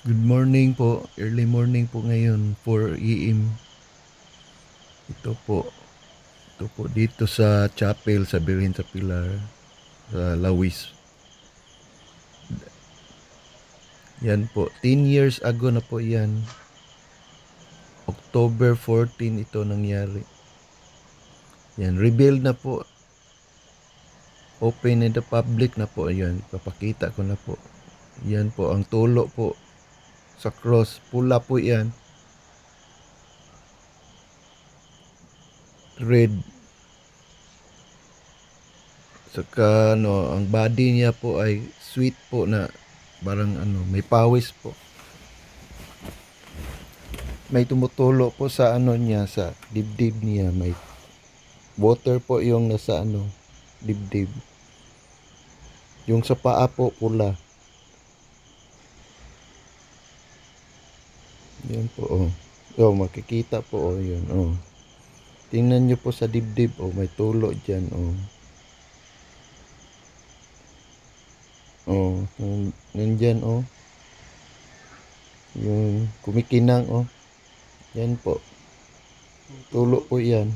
Good morning po. Early morning po ngayon, 4 AM. Ito po. Ito po dito sa chapel sa Birhen sa Pilar sa Lawis. Yan po. 10 years ago na po yan. October 14 ito nangyari. Yan. Revealed na po. Open in the public na po. Yan. Papakita ko na po. Yan po. Ang tulo po sa cross. Pula po yan. Red. Saka ang body niya po ay sweet po na parang may pawis po. May tumutulo po sa niya, sa dibdib niya. May water po yung nasa dibdib. Yung sa paa po pula. Yan po makikita po yun Tingnan nyo po sa dibdib may tulo dyan nandyan yung kumikinang yan po. Tulo po yan.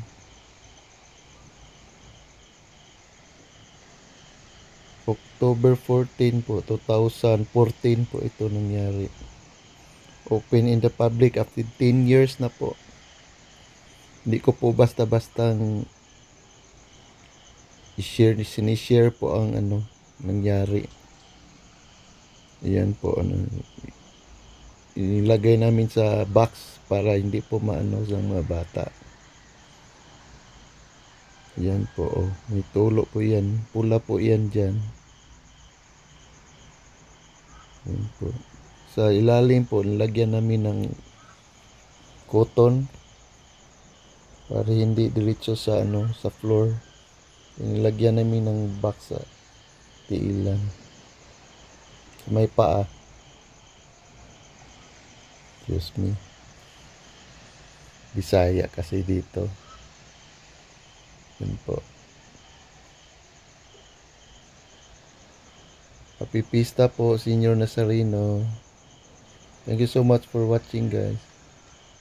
October 14 po, 2014 po ito nangyari. Open in the public after 10 years na po. Hindi ko po basta-bastang sinishare po ang nangyari. Ayan po inilagay namin sa box para hindi po maano sa mga bata. Yan po may tulo po yan. Pula po yan dyan. Yan po. Sa ilalim po nilagyan namin ng cotton para hindi diretso sa sa floor. Nilagyan namin ng box sa tiilan. May paa. Excuse me. Bisaya kasi dito. Yan po. Happy Pista po, Senior Nazareno. Thank you so much for watching, guys.